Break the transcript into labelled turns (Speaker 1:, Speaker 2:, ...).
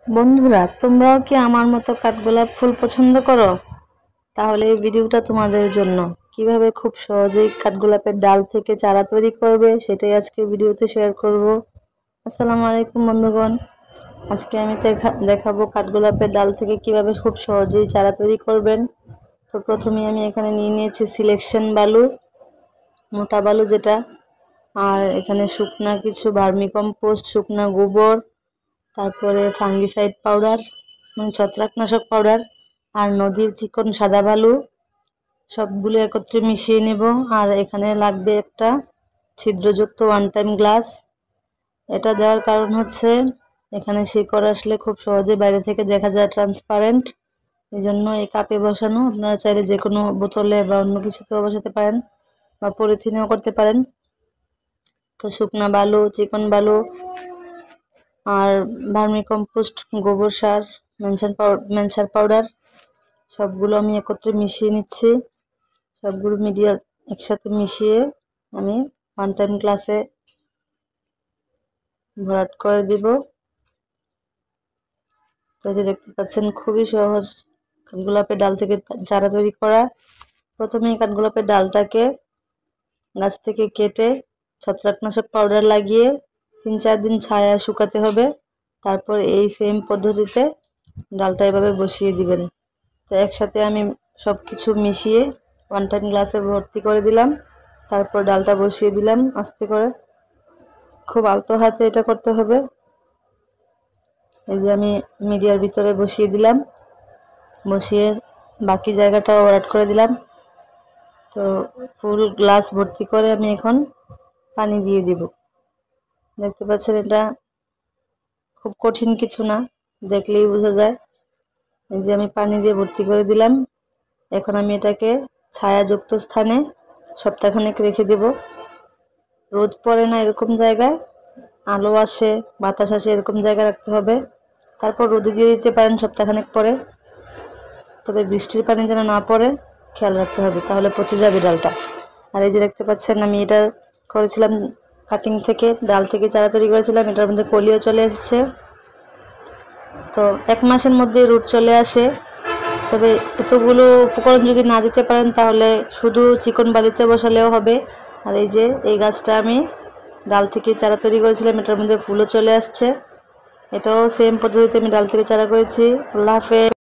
Speaker 1: বন্ধুরা, তোমরাও কি আমার মতো কাঠগোলাপ ফুল পছন্দ করো? তাহলে এই ভিডিওটা তোমাদের জন্য। কিভাবে খুব সহজেই কাঠগোলাপের ডাল থেকে চারা তৈরি করবে সেটাই আজকে ভিডিওতে শেয়ার করব। আসসালামু আলাইকুম বন্ধুগণ। আজকে আমি দেখাবো কাঠগোলাপের ডাল থেকে কিভাবে খুব সহজেই চারা তৈরি করবেন। তো প্রথমেই আমি এখানে নিয়ে নিয়েছি সিলেকশন বালু, মোটা বালু যেটা, আর এখানে শুকনা কিছু ভার্মিকম্পোস্ট, শুকনা গোবর, তারপরে ফাঙ্গিসাইড পাউডার মানে ছত্রাকনাশক পাউডার, আর নদীর চিকন সাদা বালু, সবগুলো একত্রে মিশিয়ে নেব। আর এখানে লাগবে একটা ছিদ্রযুক্ত ওয়ান টাইম গ্লাস। এটা দেওয়ার কারণ হচ্ছে এখানে শিকড় আসলে খুব সহজে বাইরে থেকে দেখা যায় ট্রান্সপারেন্ট, এই জন্য এই কাপে বসানো। আপনারা চাইলে যে কোনো বোতলে বা অন্য কিছুতেও বসাতে পারেন বা পলিথিনেও করতে পারেন। তো শুকনা বালু, চিকন বালু আর ভার্মিকম্পোস্ট, গোবর সার, মেনসার পাউডার সবগুলো আমি একত্রে মিশিয়ে নিচ্ছি। সবগুলো একসাথে মিশিয়ে আমি ওয়ান টাইম গ্লাসে ভরাট করে দিব। তো যে দেখতে পাচ্ছেন খুবই সহজ কাঠগোলাপের ডাল থেকে চারা তৈরি করা। প্রথমেই কাঠগোলাপের ডালটাকে গাছ থেকে কেটে ছত্রাকনাশক পাউডার লাগিয়ে 3-4 দিন ছায়ায় শুকাতে হবে। তারপর এই সেম পদ্ধতিতে ডালটা এভাবে বসিয়ে দিবেন। তো একসাথে আমি সব কিছু মিশিয়ে ওয়ান টাইম গ্লাসে ভর্তি করে দিলাম। তারপর ডালটা বসিয়ে দিলাম আস্তে করে, খুব আলতো হাতে এটা করতে হবে। এই যে আমি মিডিয়ার ভিতরে বসিয়ে দিলাম, বসিয়ে বাকি জায়গাটাও ভরাট করে দিলাম। তো ফুল গ্লাস ভর্তি করে আমি এখন পানি দিয়ে দিব। দেখতে পাচ্ছেন এটা খুব কঠিন কিছু না, দেখলেই বোঝা যায়। এই যে আমি পানি দিয়ে ভর্তি করে দিলাম। এখন আমি এটাকে ছায়াযুক্ত স্থানে সপ্তাহখানেক রেখে দেব। রোদ পড়ে না এরকম জায়গায়, আলো আসে, বাতাস আসে এরকম জায়গায় রাখতে হবে। তারপর রোদে দিয়ে দিতে পারেন সপ্তাহখানেক পরে, তবে বৃষ্টির পানি যেন না পড়ে খেয়াল রাখতে হবে, তাহলে পচে যাবে ডালটা। আর এই যে দেখতে পাচ্ছেন আমি এটা করেছিলাম কাটিং থেকে, ডাল থেকে চারা তৈরি করেছিলাম। এটার মধ্যে কলিও চলে এসেছে। তো 1 মাসের মধ্যে রুট চলে আসে। তবে এতগুলো উপকরণ যদি না দিতে পারেন তাহলে শুধু চিকন বালিতে বসালেও হবে। আর এই যে এই গাছটা আমি ডাল থেকে চারা তৈরি করেছিলাম, এটার মধ্যে ফুলও চলে আসছে। এটাও সেম পদ্ধতিতে আমি ডাল থেকে চারা করেছি। আল্লাহ হাফেজ।